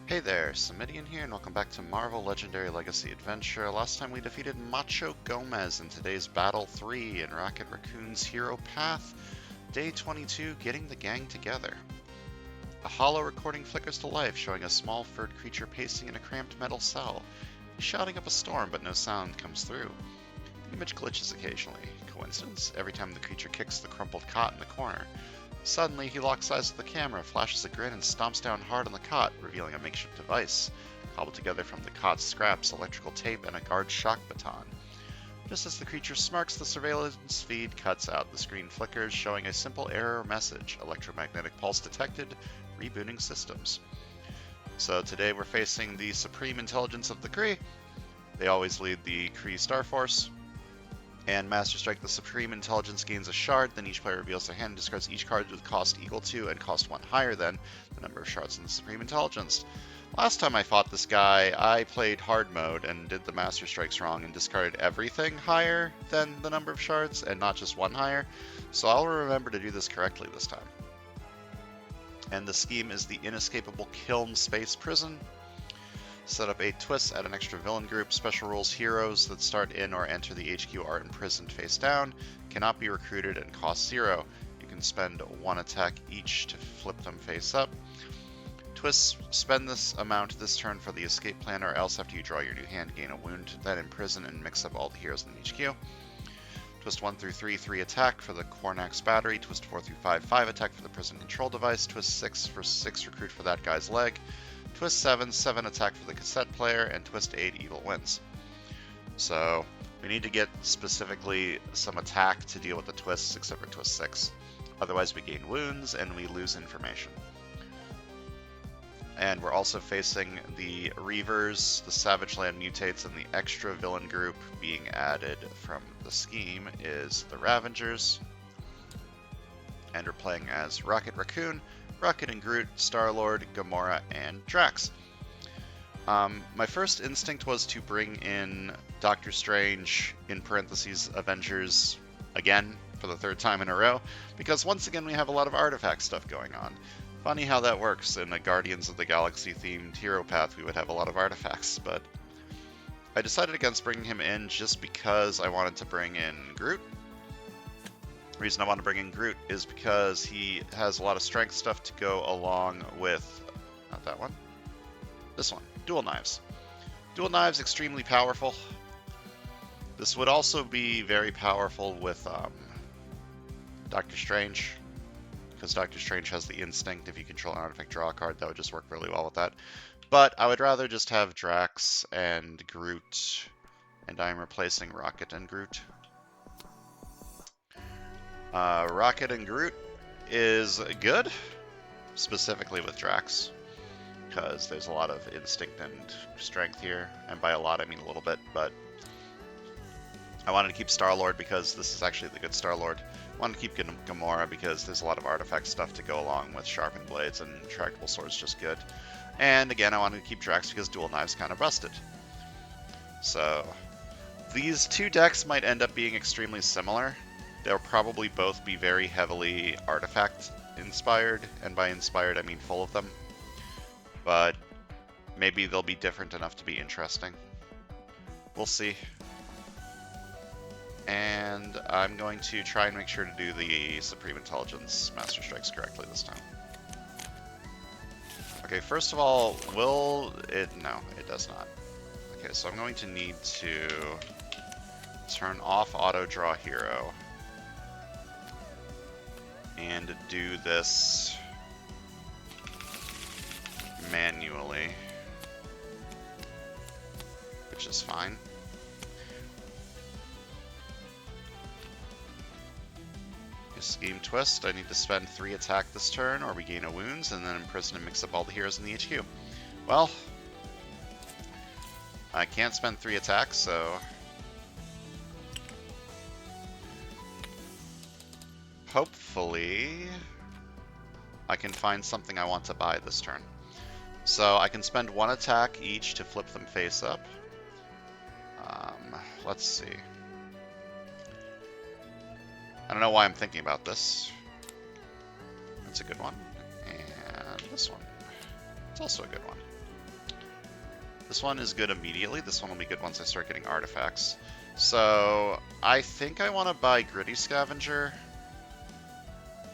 Hey there, Samitian here, and welcome back to Marvel Legendary Legacy Adventure. Last time we defeated Macho Gomez in today's Battle 3 in Rocket Raccoon's Hero Path, Day 22, getting the gang together. A hollow recording flickers to life, showing a small furred creature pacing in a cramped metal cell. He's shouting up a storm, but no sound comes through. The image glitches occasionally. Coincidence? Every time the creature kicks the crumpled cot in the corner. Suddenly, he locks eyes with the camera, flashes a grin, and stomps down hard on the cot, revealing a makeshift device, cobbled together from the cot's scraps, electrical tape, and a guard shock baton. Just as the creature smirks, the surveillance feed cuts out. The screen flickers, showing a simple error message. Electromagnetic pulse detected. Rebooting systems. So today we're facing the supreme intelligence of the Kree. They always lead the Kree Star Force. And Master Strike, the Supreme Intelligence gains a shard, then each player reveals their hand and discards each card with cost equal to and cost 1 higher than the number of shards in the Supreme Intelligence. Last time I fought this guy, I played hard mode and did the Master Strikes wrong and discarded everything higher than the number of shards and not just 1 higher, so I'll remember to do this correctly this time. And the scheme is the inescapable Kiln Space Prison. Set up 8 twists, add an extra villain group. Special rules: heroes that start in or enter the HQ are imprisoned face down, cannot be recruited, and cost 0. You can spend 1 attack each to flip them face up. Twists: spend this amount this turn for the escape plan, or else after you draw your new hand, gain a wound, then imprison and mix up all the heroes in the HQ. Twist 1 through 3, 3 attack for the Cornax battery. Twist 4 through 5, 5 attack for the prison control device. Twist 6 for 6 recruit for that guy's leg. Twist 7, 7 attack for the cassette player, and Twist 8, evil wins. So we need to get specifically some attack to deal with the twists, except for Twist 6. Otherwise we gain wounds and we lose information. And we're also facing the Reavers, the Savage Land Mutates, and the extra villain group being added from the scheme is the Ravengers. And we're playing as Rocket Raccoon, Rocket and Groot, Star-Lord, Gamora, and Drax. My first instinct was to bring in Doctor Strange, in parentheses, Avengers, again, for the 3rd time in a row, because once again we have a lot of artifact stuff going on. Funny how that works. In a Guardians of the Galaxy themed hero path, we would have a lot of artifacts, but I decided against bringing him in just because I wanted to bring in Groot. The reason I want to bring in Groot is because he has a lot of strength stuff to go along with, not that one, this one, Dual Knives. Dual Knives, extremely powerful. This would also be very powerful with Doctor Strange, because Doctor Strange has the instinct. If you control an artifact, draw a card, that would just work really well with that. But I would rather just have Drax and Groot, and I'm replacing Rocket and Groot. Rocket and Groot is good, specifically with Drax, because there's a lot of instinct and strength here, and by a lot I mean a little bit, but I wanted to keep Star-Lord because this is actually the good Star-Lord. I wanted to keep Gamora because there's a lot of artifact stuff to go along with sharpened blades, and retractable swords just good. And again, I wanted to keep Drax because Dual Knives kind of busted. So these two decks might end up being extremely similar. They'll probably both be very heavily artifact inspired, and by inspired I mean full of them. But maybe they'll be different enough to be interesting. We'll see. And I'm going to try and make sure to do the Supreme Intelligence Master Strikes correctly this time. Okay, first of all, will it? No, it does not. Okay, so I'm going to need to turn off Auto Draw Hero and do this manually, which is fine. Scheme twist, I need to spend 3 attack this turn, or we gain a wounds, and then imprison and mix up all the heroes in the HQ. Well, I can't spend 3 attacks, so hopefully I can find something I want to buy this turn. So I can spend 1 attack each to flip them face up. Let's see. I don't know why I'm thinking about this. That's a good one. And this one. It's also a good one. This one is good immediately. This one will be good once I start getting artifacts. So I think I want to buy Gritty Scavenger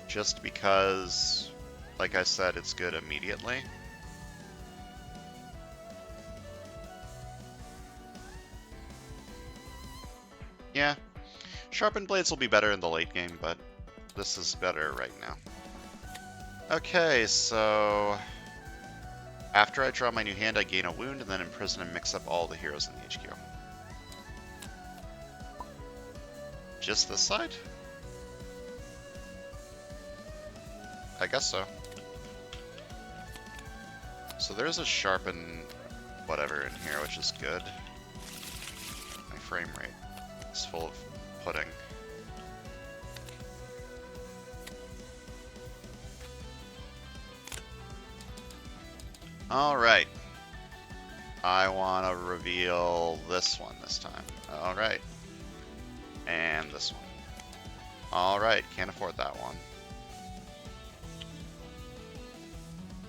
just because, like I said, it's good immediately. Yeah, Sharpened Blades will be better in the late game, but this is better right now. Okay, so after I draw my new hand, I gain a wound, and then imprison and mix up all the heroes in the HQ. Just this side? I guess so. So there's a sharpen whatever in here, which is good. My frame rate is full of pudding. Alright. I want to reveal this one this time. Alright. And this one. Alright, can't afford that one.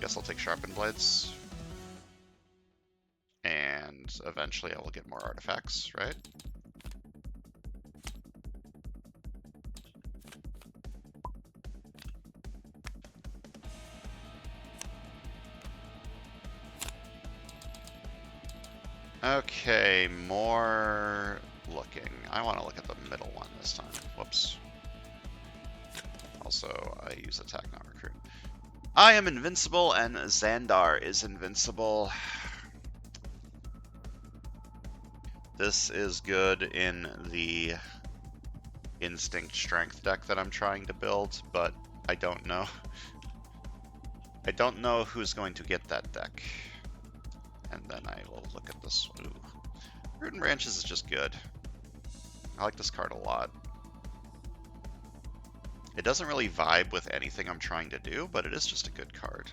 Guess I'll take Sharpened Blades. And eventually I will get more artifacts, right? Okay, more looking. I want to look at the middle one this time. Whoops. Also, I use attack, not recruit. I am invincible, and Xandar is invincible. This is good in the Instinct Strength deck that I'm trying to build, but I don't know. I don't know who's going to get that deck. And then I will look at this. Ooh. Root and Branches is just good. I like this card a lot. It doesn't really vibe with anything I'm trying to do, but it is just a good card.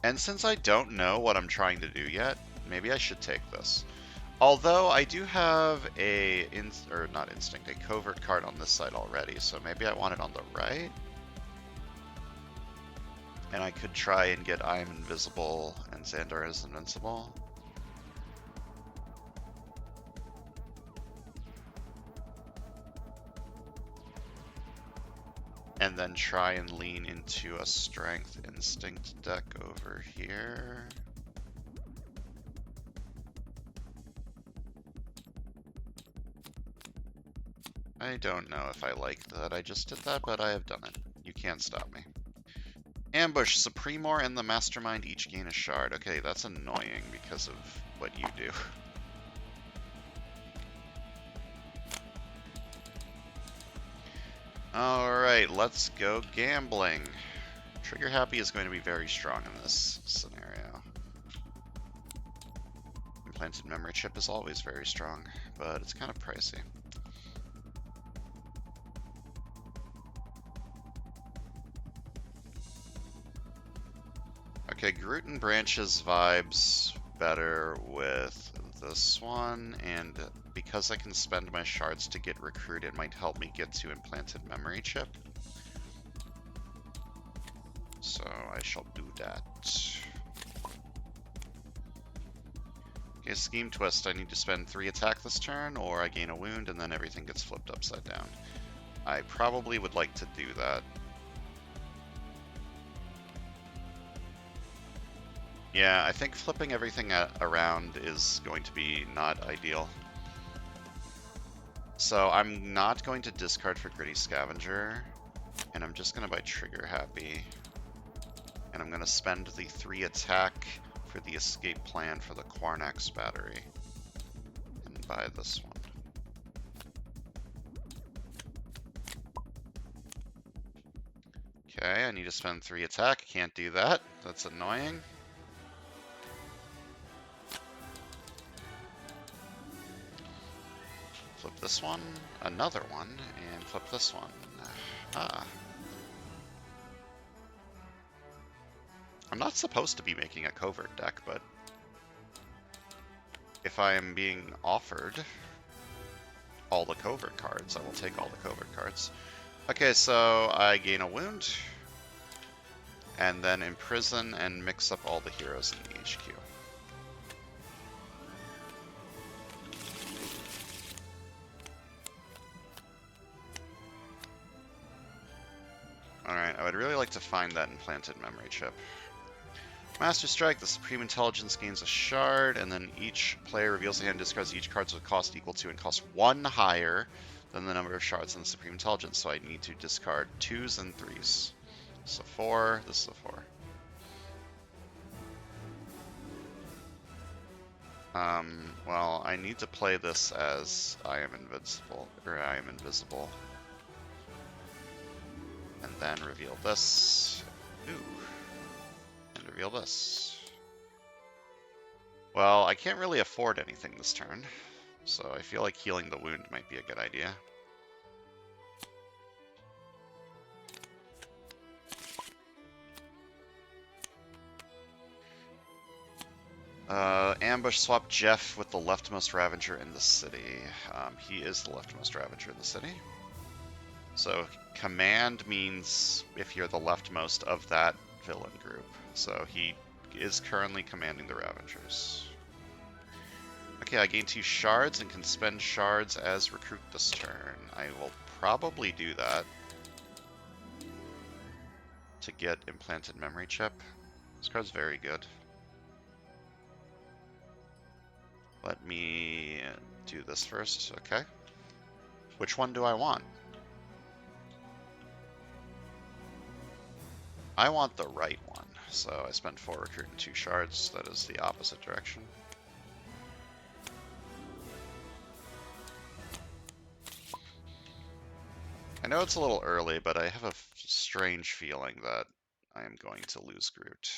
And since I don't know what I'm trying to do yet, maybe I should take this. Although I do have a, covert card on this side already, so maybe I want it on the right. And I could try and get I am invisible and Xandar is invincible. And then try and lean into a Strength Instinct deck over here. I don't know if I like that I just did that, but I have done it. You can't stop me. Ambush. Supremor and the Mastermind each gain a shard. Okay, that's annoying because of what you do. Alright, let's go gambling. Trigger Happy is going to be very strong in this scenario. Implanted Memory Chip is always very strong, but it's kind of pricey. Okay, Root and Branches vibes better with this one, and because I can spend my shards to get Recruit, it might help me get to Implanted Memory Chip. So I shall do that. Okay, Scheme Twist. I need to spend 3 attack this turn, or I gain a wound, and then everything gets flipped upside down. I probably would like to do that. Yeah, I think flipping everything around is going to be not ideal. So I'm not going to discard for Gritty Scavenger, and I'm just going to buy Trigger Happy. And I'm going to spend the 3 attack for the escape plan for the Quarnax battery. And buy this one. Okay, I need to spend 3 attack. Can't do that. That's annoying. Flip this one, another one, and flip this one. Ah. I'm not supposed to be making a covert deck, but if I am being offered all the covert cards, I will take all the covert cards. Okay, so I gain a wound. and then imprison and mix up all the heroes in the HQ. Alright, I would really like to find that implanted memory chip. Master Strike, the Supreme Intelligence gains a shard, and then each player reveals the hand and discards each card with a cost equal to and cost 1 higher than the number of shards in the Supreme Intelligence, so I need to discard 2s and 3s. So 4, this is a 4. Well, I need to play this as I am invincible, or I am invisible. And then reveal this. Ooh. And reveal this. Well, I can't really afford anything this turn, so I feel like healing the wound might be a good idea. Ambush swap Jeff with the leftmost Ravager in the city. He is the leftmost Ravager in the city. So command means if you're the leftmost of that villain group. So he is currently commanding the Ravagers. Okay, I gain 2 shards and can spend shards as recruit this turn. I will probably do that to get implanted memory chip. This card's very good. Let me do this first, okay. Which one do I want? I want the right one, so I spent 4 recruit and 2 shards. That is the opposite direction. I know it's a little early, but I have a strange feeling that I am going to lose Groot.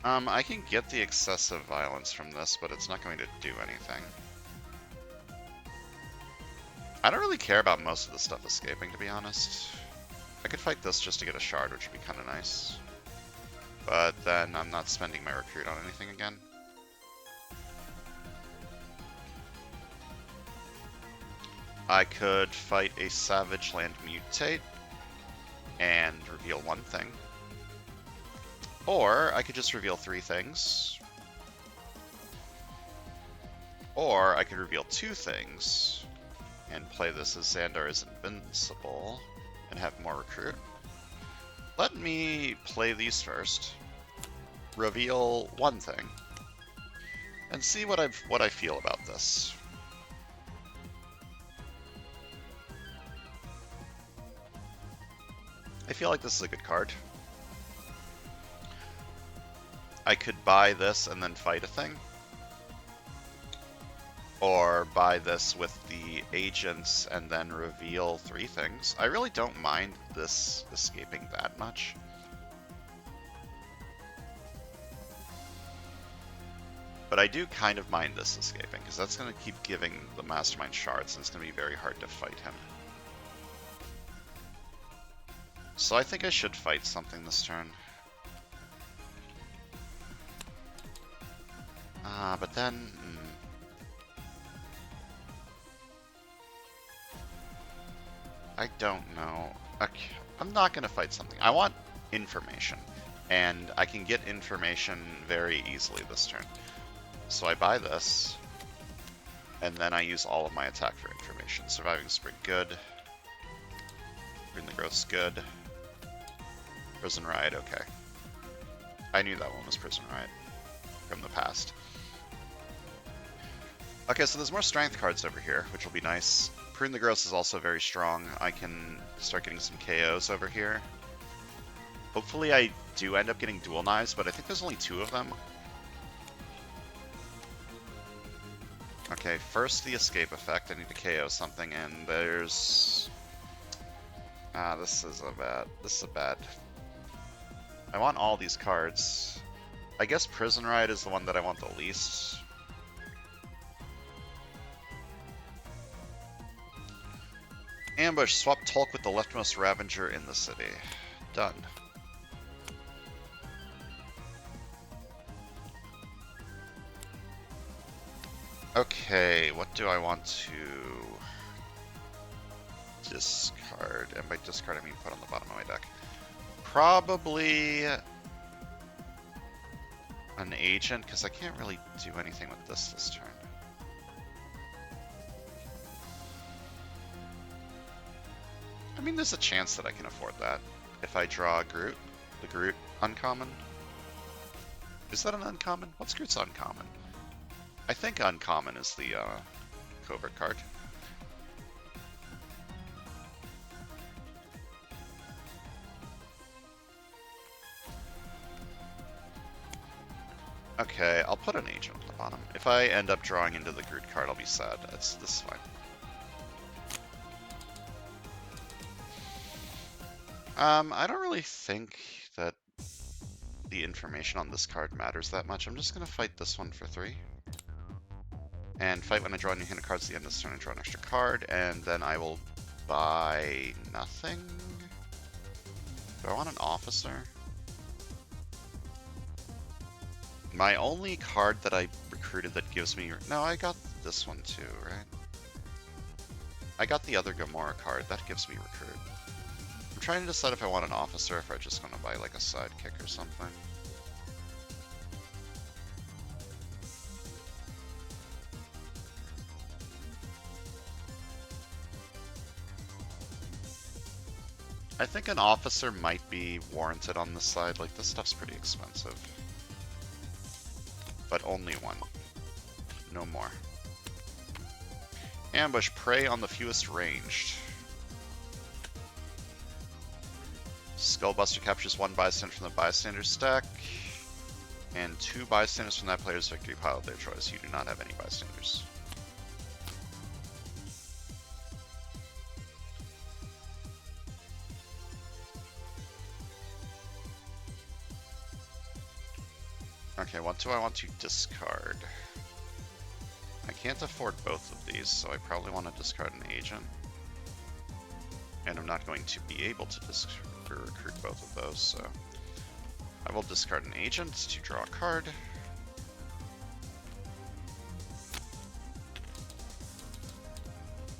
I can get the excessive violence from this, but it's not going to do anything. I don't really care about most of the stuff escaping, to be honest. I could fight this just to get a shard, which would be kind of nice. But then I'm not spending my recruit on anything again. I could fight a Savage Land Mutate and reveal 1 thing. Or I could just reveal 3 things. Or I could reveal 2 things and play this as Xandar is invincible and have more recruit. Let me play these first, reveal 1 thing, and see what I feel about this. I feel like this is a good card. I could buy this and then fight a thing. Or buy this with the agents and then reveal 3 things. I really don't mind this escaping that much. But I do kind of mind this escaping, because that's going to keep giving the Mastermind shards, and it's going to be very hard to fight him. So I think I should fight something this turn. But then... I don't know. Okay, I'm not going to fight something. I want information, and I can get information very easily this turn. So I buy this, and then I use all of my attack for information. Surviving Sprint, good. Bring the Growth's good. Prison Riot, okay. I knew that one was Prison Riot from the past. Okay, so there's more strength cards over here, which will be nice. Prune the Growth is also very strong. I can start getting some KOs over here. Hopefully I do end up getting Dual Knives, but I think there's only 2 of them. Okay, first the escape effect. I need to KO something, and there's... this is a bad... I want all these cards. I guess Prison Riot is the one that I want the least. Ambush, swap Tulk with the leftmost Ravager in the city. Done. Okay, what do I want to discard, and by discard I mean put on the bottom of my deck. Probably an agent, because I can't really do anything with this turn. I mean, there's a chance that I can afford that. If I draw Groot, the Groot uncommon. Is that an uncommon? What's Groot's uncommon? I think uncommon is the Cobra card. Okay, I'll put an agent at the bottom. If I end up drawing into the Groot card, I'll be sad. This is fine. I don't really think that the information on this card matters that much. I'm just going to fight this one for 3. And fight when I draw a new hand of cards at the end of this turn and draw an extra card, and then I will buy nothing. Do I want an officer? My only card that I recruited that gives me... No, I got this one too, right? I got the other Gamora card. That gives me recruit. I'm trying to decide if I want an officer or if I just want to buy like a sidekick or something. I think an officer might be warranted on this side. Like, this stuff's pretty expensive. But only one. No more. Ambush, prey on the fewest ranged. Skullbuster captures 1 bystander from the bystander's deck, and 2 bystanders from that player's victory pile of their choice. You do not have any bystanders. Okay, what do I want to discard? I can't afford both of these, so I probably want to discard an agent. And I'm not going to be able to recruit both of those, so I will discard an agent to draw a card.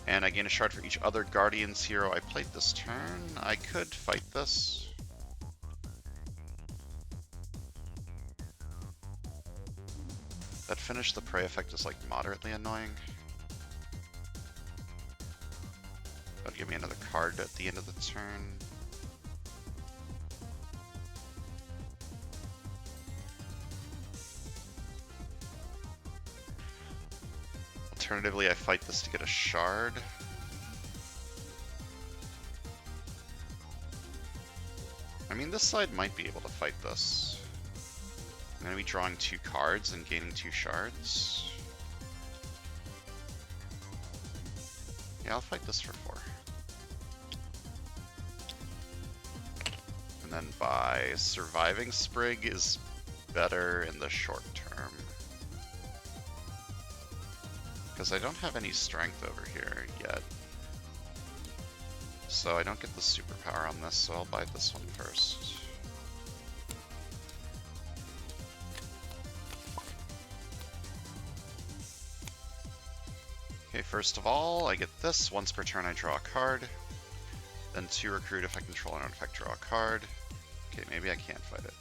And I gain a shard for each other Guardians hero I played this turn. I could fight this. That finish the prey effect is like moderately annoying. That'll give me another card at the end of the turn. Alternatively, I fight this to get a shard. I mean, this side might be able to fight this. I'm going to be drawing 2 cards and gaining 2 shards. Yeah, I'll fight this for 4. And then by surviving Sprig is better in the short term. Because I don't have any strength over here yet. So I don't get the superpower on this, so I'll buy this one first. Okay, first of all, I get this. Once per turn I draw a card. Then 2 recruit if I control an artifact, draw a card. Okay, maybe I can't fight it.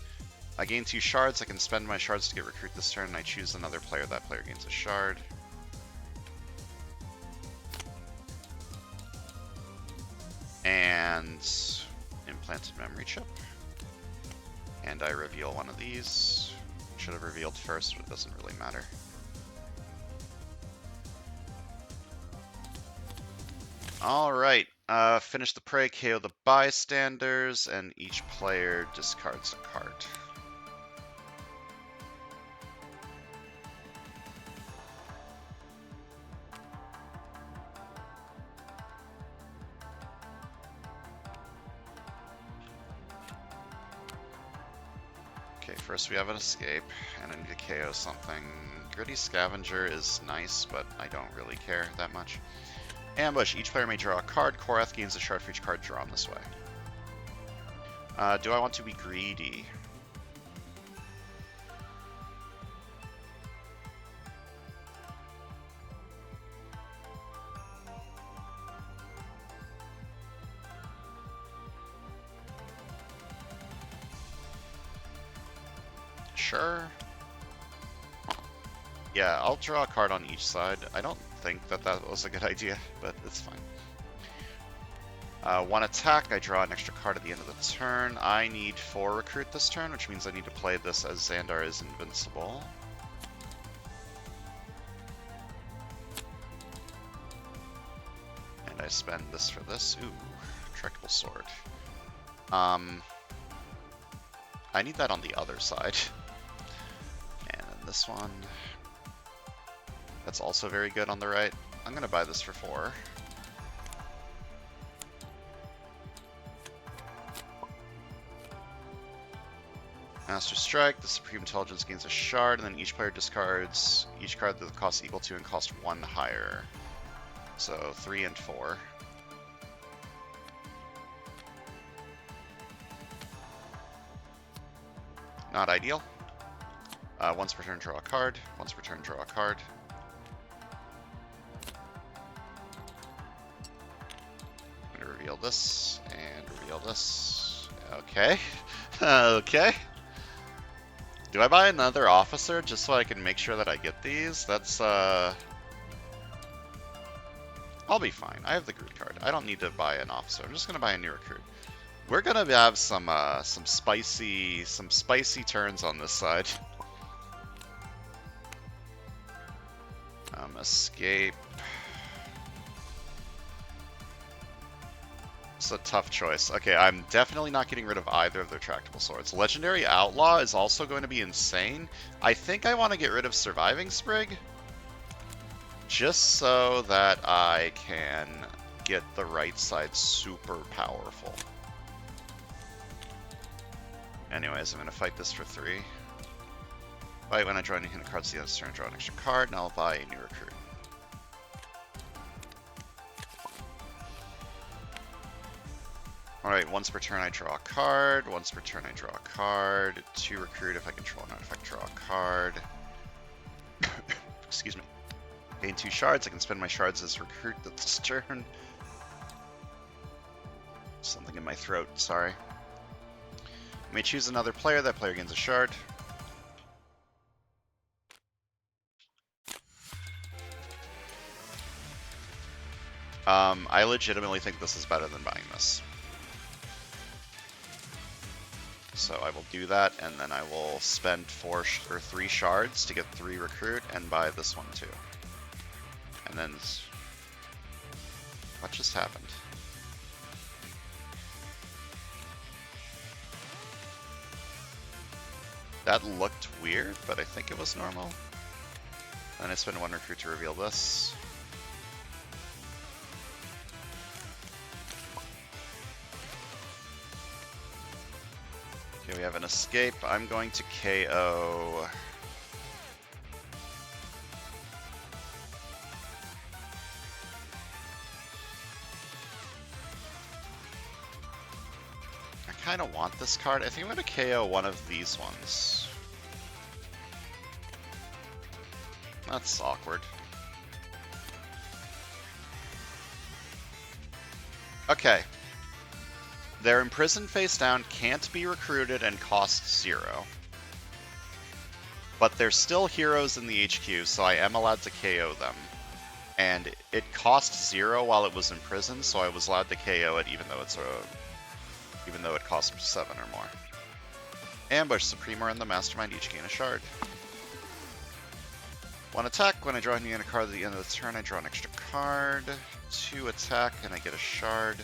I gain 2 shards. I can spend my shards to get recruit this turn, and I choose another player. That player gains a shard. And implanted memory chip. And I reveal one of these. Should have revealed first, but it doesn't really matter. Alright, finish the prey, KO the bystanders, and each player discards a card. Okay, first we have an escape, and I need to KO something. Gritty Scavenger is nice, but I don't really care that much. Ambush. Each player may draw a card. Korath gains a shard for each card drawn this way. Do I want to be greedy? Sure. Yeah, I'll draw a card on each side. I don't think that that was a good idea, but it's fine. One attack, I draw an extra card at the end of the turn. I need 4 recruit this turn, which means I need to play this as Xandar is invincible. And I spend this for this. Ooh, retractable sword. I need that on the other side. And then this one. That's also very good on the right. I'm going to buy this for 4. Master Strike, the Supreme Intelligence gains a shard, and then each player discards each card that the cost is equal to and cost 1 higher. So 3 and 4. Not ideal. Once per turn, draw a card. Once per turn, draw a card. I'm going to reveal this, and reveal this. Okay. Okay. Do I buy another officer just so I can make sure that I get these? That's, I'll be fine. I have the Groot card. I don't need to buy an officer. I'm just going to buy a new recruit. We're going to have some spicy turns on this side. Escape. It's a tough choice. Okay, I'm definitely not getting rid of either of their retractable swords. Legendary Outlaw is also going to be insane. I think I want to get rid of Surviving Sprig, just so that I can get the right side super powerful. Anyways, I'm going to fight this for 3. Fight when I draw any hidden cards at the end of the turn, draw an extra card, and I'll buy a new recruit. Alright, once per turn I draw a card, once per turn I draw a card, 2 recruit if I control an artifact, draw a card. Excuse me. Gain 2 shards, I can spend my shards as recruit this turn. Something in my throat, sorry. I may choose another player, that player gains a shard. I legitimately think this is better than buying this. So I will do that, and then I will spend 3 shards to get 3 recruit and buy this one too. And then what just happened? That looked weird, but I think it was normal. Then I spend 1 recruit to reveal this. Okay, we have an escape. I'm going to KO. I kind of want this card. I think I'm going to KO one of these ones. That's awkward. Okay. They're imprisoned face down, can't be recruited, and cost 0. But they're still heroes in the HQ, so I am allowed to KO them. And it cost 0 while it was imprisoned, so I was allowed to KO it even though it cost 7 or more. Ambush, Supremor and the Mastermind each gain a shard. 1 attack, when I draw a card at the end of the turn, I draw an extra card. 2 attack, and I get a shard.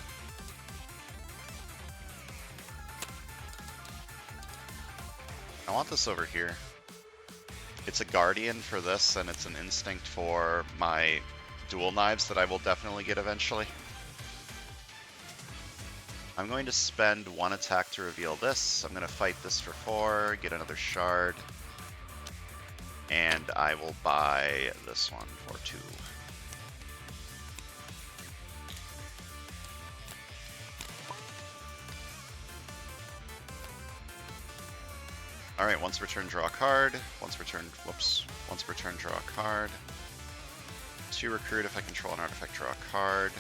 I want this over here. It's a Guardian for this, and it's an Instinct for my dual knives that I will definitely get eventually. I'm going to spend 1 attack to reveal this. I'm going to fight this for 4, get another shard, and I will buy this one for 2. Alright, once per turn, draw a card. Once per turn, once per turn, draw a card. 2 recruit if I control an artifact, draw a card.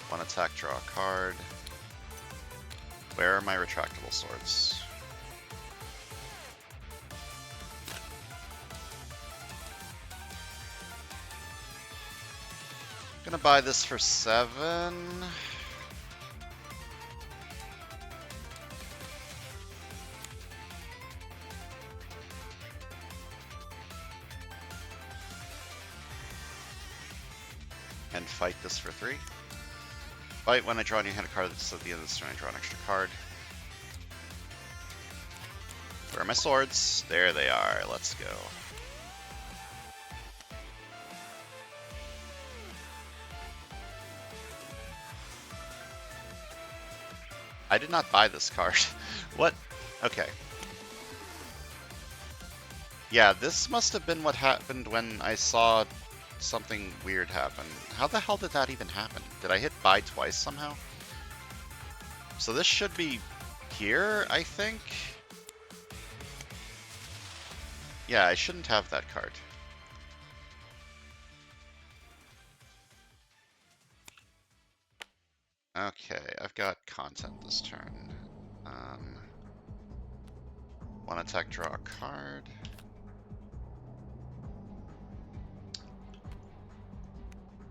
1 attack, draw a card. Where are my retractable swords? Gonna buy this for 7. And fight this for 3. Fight when I draw a new hand a card that's at the end of this turn, I draw an extra card. Where are my swords? There they are. Let's go. I did not buy this card. What? Okay. Yeah, this must have been what happened when I saw something weird happen. How the hell did that even happen? Did I hit buy twice somehow? So this should be here, I think? Yeah, I shouldn't have that card. Okay, I've got content this turn. One attack, draw a card.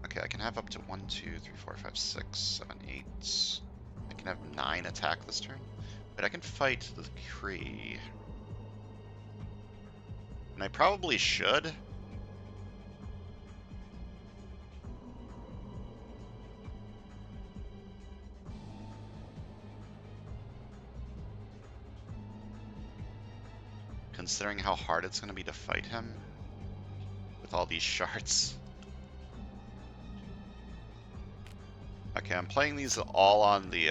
Okay, I can have up to 1, 2, 3, 4, 5, 6, 7, 8. I can have 9 attack this turn. But I can fight the Kree. And I probably should. Considering how hard it's going to be to fight him with all these shards. Okay, I'm playing these all on the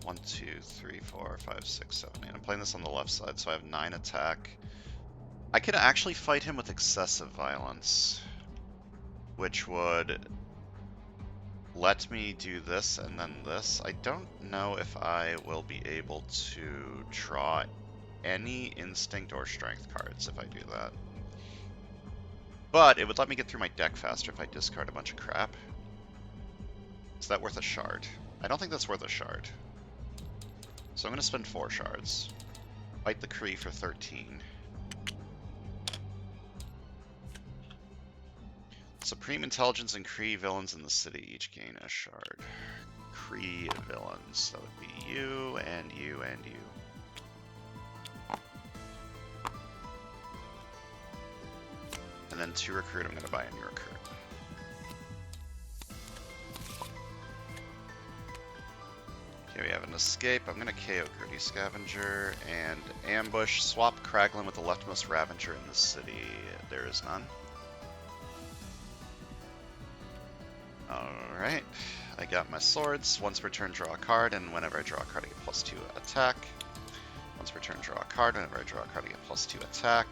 1, 2, 3, 4, 5, 6, 7, 8. I'm playing this on the left side, so I have 9 attack. I could actually fight him with excessive violence, which would let me do this and then this. I don't know if I will be able to draw any instinct or strength cards if I do that. But it would let me get through my deck faster if I discard a bunch of crap. Is that worth a shard? I don't think that's worth a shard. So I'm going to spend 4 shards. Fight the Kree for 13. Supreme Intelligence and Kree villains in the city each gain a shard. Kree villains. That would be you, and you, and you. And then 2 recruit, I'm going to buy a new recruit. Okay, we have an escape. I'm going to KO Gritty Scavenger and ambush. Swap Kraglin with the leftmost Ravager in the city. There is none. Alright, I got my swords. Once per turn, draw a card, and whenever I draw a card, I get +2 attack. Once per turn, draw a card. Whenever I draw a card, I get +2 attack.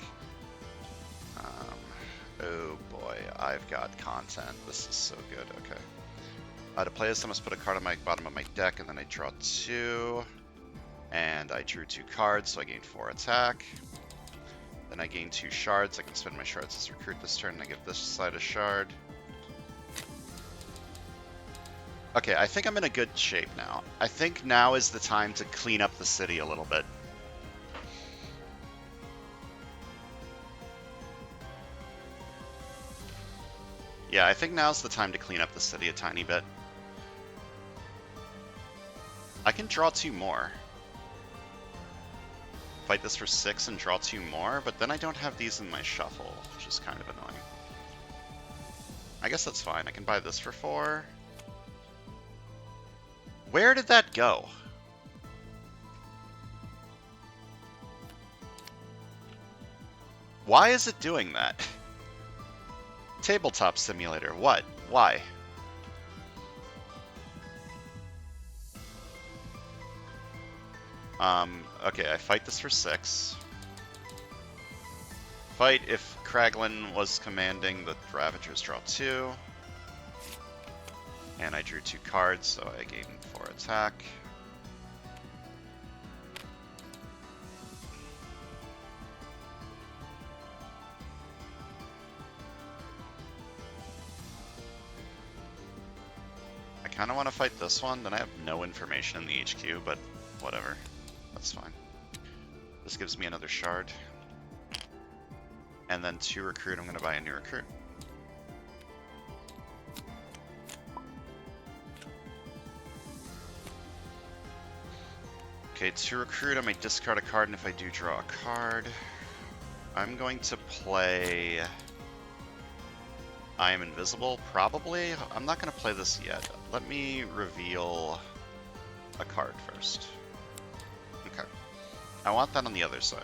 Oh boy, I've got content. This is so good. Okay. To play this, I must put a card on my bottom of my deck, and then I draw 2. And I drew 2 cards, so I gained 4 attack. Then I gain 2 shards. I can spend my shards as recruit this turn, and I give this side a shard. Okay, I think I'm in a good shape now. I think now is the time to clean up the city a little bit. Yeah, I think now's the time to clean up the city a tiny bit. I can draw 2 more. Fight this for 6 and draw 2 more, but then I don't have these in my shuffle, which is kind of annoying. I guess that's fine. I can buy this for 4. Where did that go? Why is it doing that? Tabletop simulator. What? Why? Okay, I fight this for 6. Fight if Kraglin was commanding the Ravagers, draw 2. And I drew 2 cards, so I gain 4 attack. I kind of want to fight this one, then I have no information in the HQ, but whatever. That's fine. This gives me another shard. And then 2 recruit, I'm going to buy a new recruit. Okay, to recruit, I may discard a card, and if I do, draw a card. I'm going to play I Am Invisible, probably. I'm not going to play this yet. Let me reveal a card first. Okay. I want that on the other side.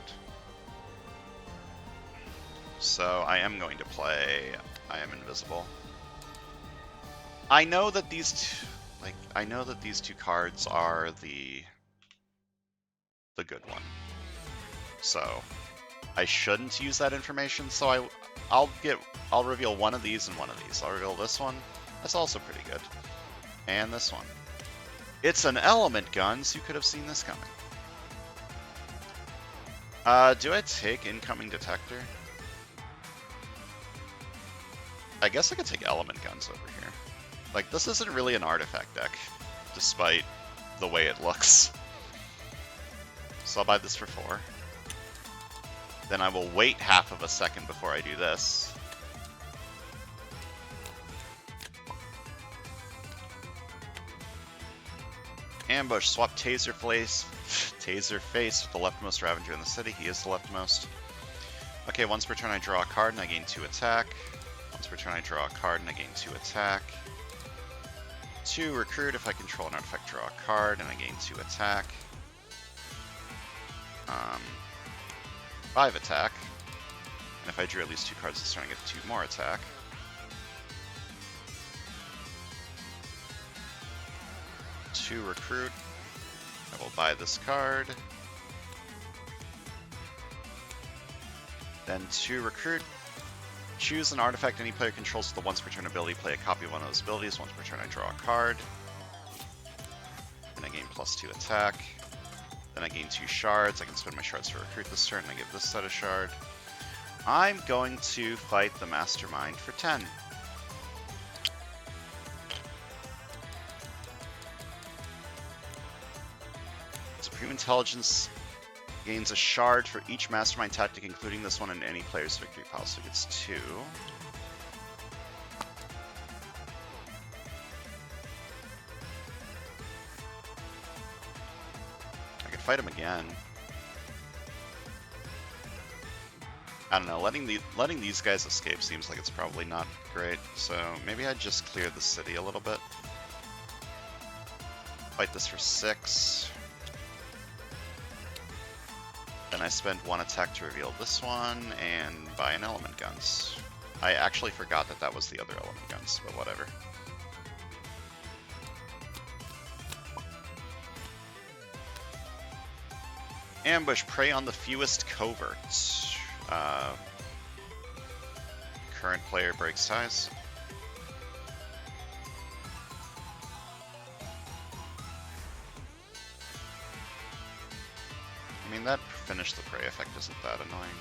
So I am going to play I Am Invisible. I know that these two cards are the good one. So I shouldn't use that information, so I'll reveal one of these and one of these. I'll reveal this one. That's also pretty good. And this one. It's an element gun, so you could have seen this coming. Do I take incoming detector? I guess I could take element guns over here. Like, this isn't really an artifact deck, despite the way it looks. So I'll buy this for 4. Then I will wait half of a second before I do this. Ambush, swap Taser Face with the leftmost Ravager in the city. He is the leftmost. Okay, once per turn I draw a card and I gain 2 attack. Once per turn I draw a card and I gain 2 attack. 2 recruit, if I control an artifact, draw a card and I gain 2 attack. 5 attack. And if I drew at least 2 cards this turn, I get 2 more attack. To recruit, I will buy this card. Then to recruit, choose an artifact any player controls with the once per turn ability. Play a copy of one of those abilities. Once per turn, I draw a card. Then I gain +2 attack. Then I gain 2 shards. I can spend my shards to recruit this turn, and I give this set a shard. I'm going to fight the Mastermind for 10. Supreme Intelligence gains a shard for each Mastermind tactic, including this one in any player's victory pile, so it gets 2. I could fight him again. I don't know, letting these guys escape seems like it's probably not great, so maybe I'd just clear the city a little bit. Fight this for 6. Then I spend 1 attack to reveal this one, and buy an element guns. I actually forgot that that was the other element guns, but whatever. Ambush, prey on the fewest coverts. Current player breaks ties. I mean, that finish the prey effect isn't that annoying.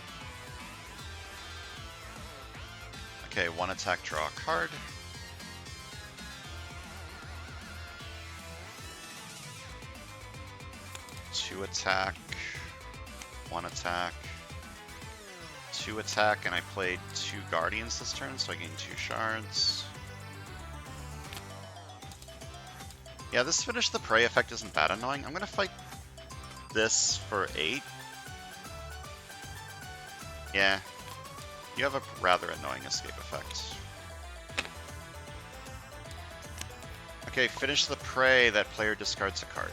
Okay, 1 attack, draw a card. Two attack, 1 attack, 2 attack, and I played 2 Guardians this turn, so I gain 2 shards. Yeah, this finish the prey effect isn't that annoying. I'm gonna fight this for 8. Yeah, you have a rather annoying escape effect. Okay, finish the prey. That player discards a card.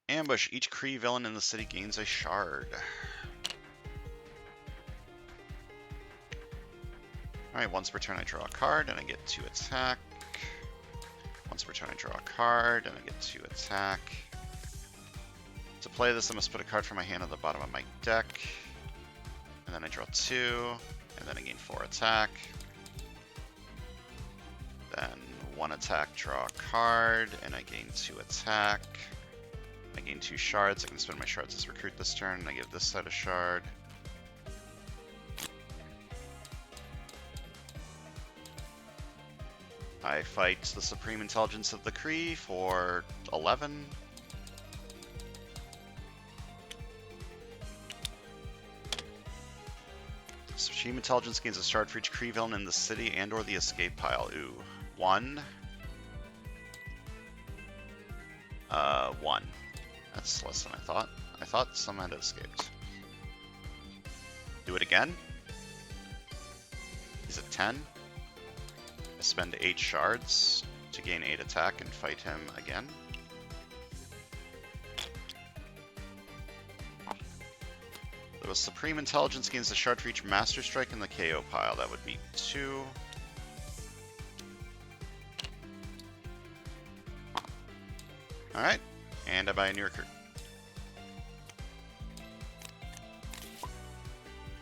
Ambush. Each Kree villain in the city gains a shard. Alright, once per turn I draw a card and I get 2 attack. Once per turn I draw a card and I get 2 attack. To play this, I must put a card from my hand at the bottom of my deck. And then I draw 2, and then I gain 4 attack. Then 1 attack, draw a card, and I gain 2 attack. I gain 2 shards. I can spend my shards as recruit this turn, and I give this set a shard. I fight the Supreme Intelligence of the Kree for 11. Team intelligence gains a shard for each Kree villain in the city and or the escape pile. Ooh. 1. 1. That's less than I thought. I thought some had escaped. Do it again. He's at 10. I spend 8 shards to gain 8 attack and fight him again. The Supreme Intelligence gains a shard for each Master Strike in the KO pile. That would be 2. Alright, and I buy a new recruit.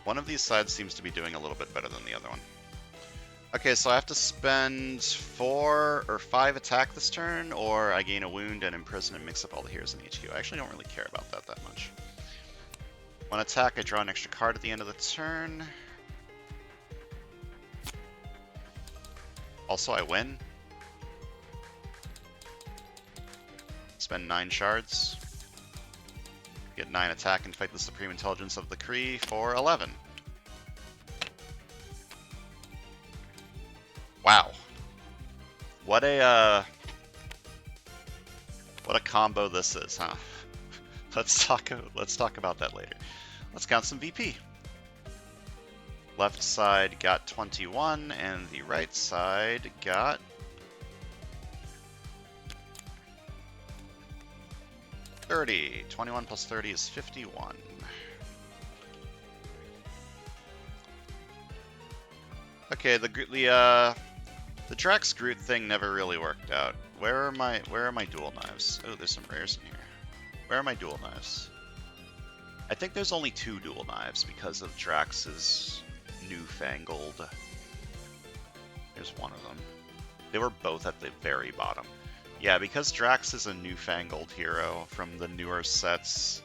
One of these sides seems to be doing a little bit better than the other one. Okay, so I have to spend 4 or 5 attack this turn, or I gain a wound and imprison and mix up all the heroes in HQ. I actually don't really care about that much. 1 attack, I draw an extra card at the end of the turn. Also, I win. Spend 9 shards. Get 9 attack and fight the Supreme Intelligence of the Kree for 11. Wow. What a combo this is, huh? Let's talk about that later. Let's count some VP. Left side got 21 and the right side got 30. 21 plus 30 is 51. Okay, the Drax Groot thing never really worked out. Where are my dual knives? Oh, there's some rares in here. Where are my dual knives? I think there's only 2 dual knives because of Drax's newfangled. There's one of them. They were both at the very bottom. Yeah, because Drax is a newfangled hero from the newer sets,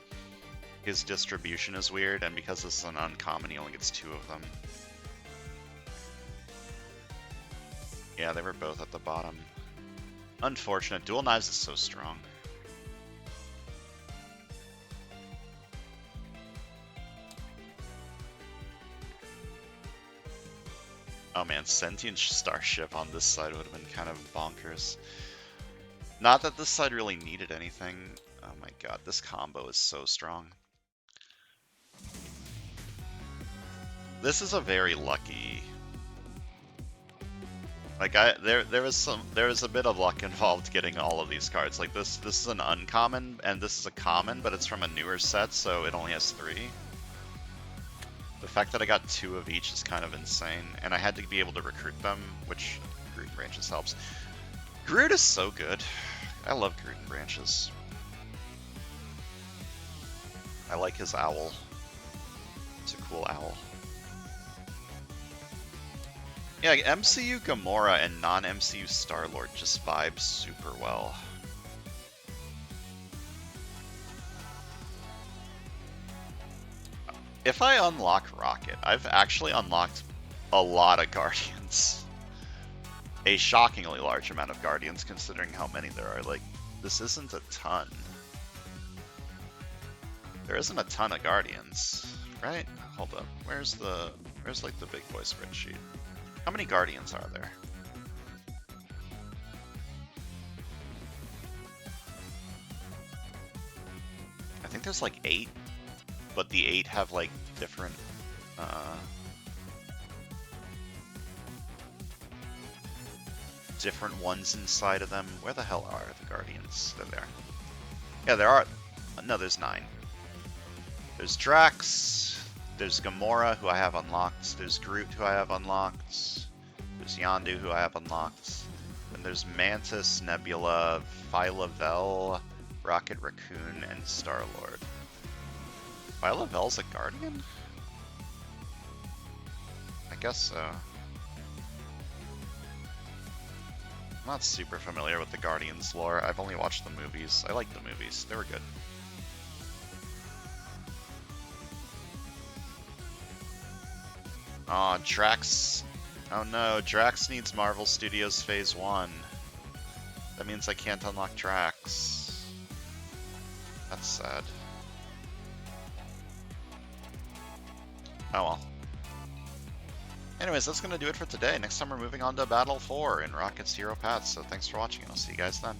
his distribution is weird, and because this is an uncommon, he only gets 2 of them. Yeah, they were both at the bottom. Unfortunate. Dual knives is so strong. Oh man, Sentient Starship on this side would have been kind of bonkers. Not that this side really needed anything. Oh my god, this combo is so strong. This is a very lucky. Like there was a bit of luck involved getting all of these cards. Like this is an uncommon and this is a common, but it's from a newer set, so it only has 3. The fact that I got 2 of each is kind of insane, and I had to be able to recruit them, which Groot and Branches helps. Groot is so good. I love Groot and Branches. I like his owl. It's a cool owl. Yeah, MCU Gamora and non-MCU Star-Lord just vibe super well. If I unlock Rocket, I've actually unlocked a lot of Guardians. A shockingly large amount of Guardians considering how many there are. Like, this isn't a ton. There isn't a ton of Guardians, right? Hold up. Where's like the big boy spreadsheet? How many Guardians are there? I think there's like 8, but the 8 have like different different ones inside of them. Where the hell are the Guardians? They're there. Yeah, there are. No, there's 9. There's Drax. There's Gamora, who I have unlocked. There's Groot, who I have unlocked. There's Yondu, who I have unlocked. Then there's Mantis, Nebula, Phyla-Vell, Rocket Raccoon, and Star-Lord. Phyla-Vell's a Guardian? I guess so. I'm not super familiar with the Guardians lore. I've only watched the movies. I like the movies. They were good. Aw, Drax. Oh no, Drax needs Marvel Studios Phase 1. That means I can't unlock Drax. That's sad. Oh well. Anyways, that's going to do it for today. Next time we're moving on to Battle 4 in Rocket's Hero Path, so thanks for watching, and I'll see you guys then.